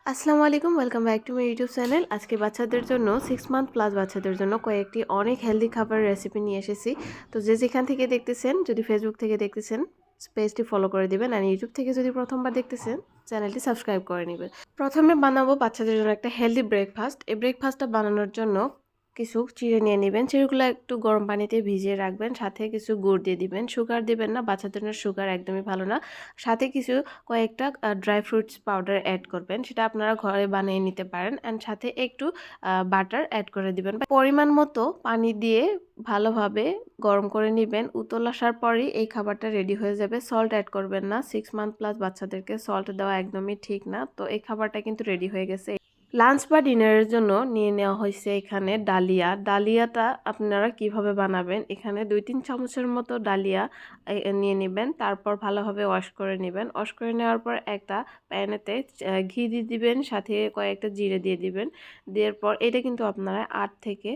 আসসালামু আলাইকুম, welcome back to my YouTube channel. আজকে বাচ্চাদের জন্য 6 মান্থ প্লাস বাচ্চাদের জন্য কয়েকটি অনেক হেলদি খাবারের রেসিপি নিয়ে এসেছি। তো যে যেখান থেকে দেখতেছেন, যদি ফেসবুক থেকে দেখতেছেন পেজটি ফলো করে দিবেন, আর ইউটিউব থেকে যদি প্রথমবার দেখতেছেন চ্যানেলটি সাবস্ক্রাইব করে নেবেন। প্রথমে বানাবো বাচ্চাদের জন্য একটা হেলদি ব্রেকফাস্ট। এই ব্রেকফাস্টটা বানানোর জন্য কিছু চিড়ে নিয়ে নেবেন। চিড়েগুলো একটু গরম পানিতে ভিজিয়ে রাখবেন, সাথে কিছু গুড় দিয়ে দিবেন। সুগার দিবেন না, বাচ্চাদের জন্য সুগার একদমই ভালো না। সাথে কিছু কয়েকটা ড্রাই ফ্রুটস পাউডার অ্যাড করবেন, সেটা আপনারা ঘরে বানিয়ে নিতে পারেন। অ্যান্ড সাথে একটু বাটার অ্যাড করে দিবেন। পরিমাণ মতো পানি দিয়ে ভালোভাবে গরম করে নেবেন। উতল আসার পরই এই খাবারটা রেডি হয়ে যাবে। সল্ট অ্যাড করবেন না, 6 মান্থ প্লাস বাচ্চাদেরকে সল্ট দেওয়া একদমই ঠিক না। তো এই খাবারটা কিন্তু রেডি হয়ে গেছে। লাঞ্চ বা ডিনারের জন্য নিয়ে নেওয়া হয়েছে এখানে ডালিয়া। ডালিয়াটা আপনারা কিভাবে বানাবেন, এখানে 2-3 চামচের মতো ডালিয়া নিয়ে নেবেন। তারপর ভালোভাবে ওয়াশ করে নেবেন। ওয়াশ করে নেওয়ার পর একটা প্যানেতে ঘি দিয়ে দিবেন, সাথে কয়েকটা জিরে দিয়ে দিবেন। দেওয়ার পর এটা কিন্তু আপনারা 8 থেকে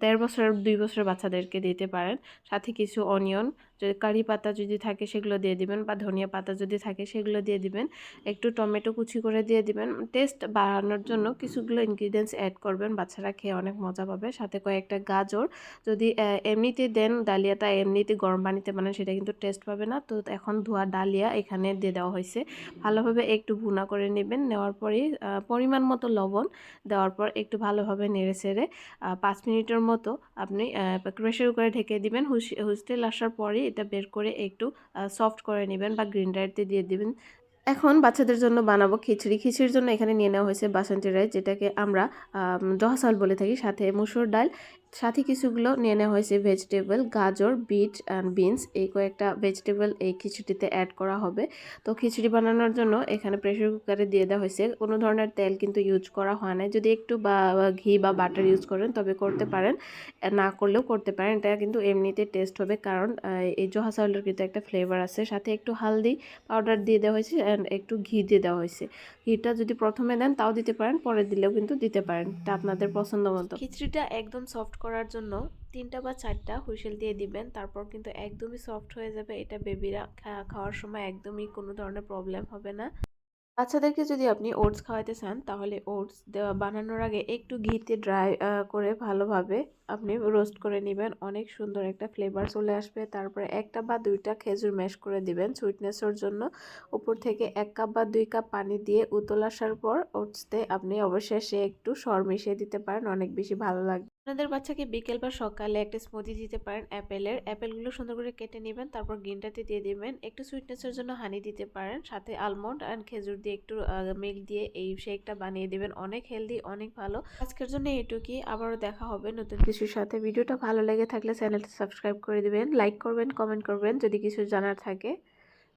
1.5 বছর 2 বছরের বাচ্চাদেরকে দিতে পারেন। সাথে কিছু অনিয়ন, যদি কারি পাতা যদি থাকে সেগুলো দিয়ে দিবেন, বা ধনিয়া পাতা যদি থাকে সেগুলো দিয়ে দিবেন। একটু টমেটো কুচি করে দিয়ে দিবেন। টেস্ট বাড়ানোর জন্য কিছুগুলো ইনগ্রিডিয়েন্টস অ্যাড করবেন, বাচ্চারা খেয়ে অনেক মজা পাবে। সাথে কয়েকটা গাজর, যদি এমনিতে দেন ডালিয়াটা এমনিতে গরম পানিতে বানান সেটা কিন্তু টেস্ট পাবে না। তো এখন ধোয়া ডালিয়া এখানে দিয়ে দেওয়া হয়েছে। ভালোভাবে একটু ভুনা করে নেবেন। নেওয়ার পরেই পরিমাণ মতো লবণ দেওয়ার পর একটু ভালোভাবে নেড়ে ছেড়ে 5 মিনিটের মতো আপনি প্রেসার কুকারে ঢেকে দিবেন। হুইসেল আসার পরেই এটা বের করে একটু সফট করে নেবেন বা গ্রাইন্ডারতে দিয়ে দিবেন। এখন বাচ্চাদের জন্য বানাবো খিচুড়ি। খিচুড়ির জন্য এখানে নিয়ে নেওয়া হয়েছে বাসন্তী রাইস, যেটাকে আমরা জহা চাউল বলে থাকি, সাথে মসুর ডাল, সাথে কিছুগুলো নিয়ে নেওয়া হয়েছে ভেজিটেবল, গাজর, বিট অ্যান্ড বিনস। এই কয়েকটা ভেজিটেবল এই খিচুড়িতে অ্যাড করা হবে। তো খিচুড়ি বানানোর জন্য এখানে প্রেসার কুকারে দিয়ে দেওয়া হয়েছে। কোনো ধরনের তেল কিন্তু ইউজ করা হয় না। যদি একটু ঘি বা বাটার ইউজ করেন তবে করতে পারেন, না করলেও করতে পারেন। এটা কিন্তু এমনিতে টেস্ট হবে, কারণ এই জহা চাউলের কিন্তু একটা ফ্লেভার আছে। সাথে একটু হালদি পাউডার দিয়ে দেওয়া হয়েছে অ্যান্ড একটু ঘি দিয়ে দেওয়া হয়েছে। ঘিটা যদি প্রথমে দেন তাও দিতে পারেন, পরে দিলেও কিন্তু দিতে পারেন, এটা আপনাদের পছন্দ মতো। খিচুড়িটা একদম সফট করার জন্য 3টা বা 4টা হুইসেল দিয়ে দিবেন। তারপর কিন্তু একদমই সফট হয়ে যাবে। এটা বেবিরা খাওয়ার সময় একদমই কোনো ধরনের প্রবলেম হবে না। বাচ্চাদেরকে যদি আপনি ওটস খাওয়াতে চান, তাহলে ওটস বানানোর আগে একটু ঘিতে ড্রাই করে ভালোভাবে আপনি রোস্ট করে নেবেন। অনেক সুন্দর একটা ফ্লেভার চলে আসবে। তারপরে 1টা বা 2টা খেজুর ম্যাশ করে দিবেন সুইটনেসের জন্য। উপর থেকে 1 কাপ বা 2 কাপ পানি দিয়ে উতল আসার পর ওটসতে আপনি অবশেষে একটু সর মিশিয়ে দিতে পারেন, অনেক বেশি ভালো লাগবে। আপনাদের বাচ্চাকে বিকেল বা সকালে একটা স্মুদি দিতে পারেন অ্যাপেলগুলো সুন্দর করে কেটে নেবেন। তারপর গ্রিনটাতে দিয়ে দিবেন। একটু সুইটনেসের জন্য হানি দিতে পারেন, সাথে আলমন্ড অ্যান্ড খেজুর দিয়ে একটু মিল্ক দিয়ে এই শেকটা বানিয়ে দিবেন। অনেক হেলদি, অনেক ভালো। আজকের জন্য এটুকুই, আবারও দেখা হবে নতুন কিছুর সাথে। ভিডিওটা ভালো লেগে থাকলে চ্যানেলটা সাবস্ক্রাইব করে দিবেন, লাইক করবেন, কমেন্ট করবেন যদি কিছু জানার থাকে।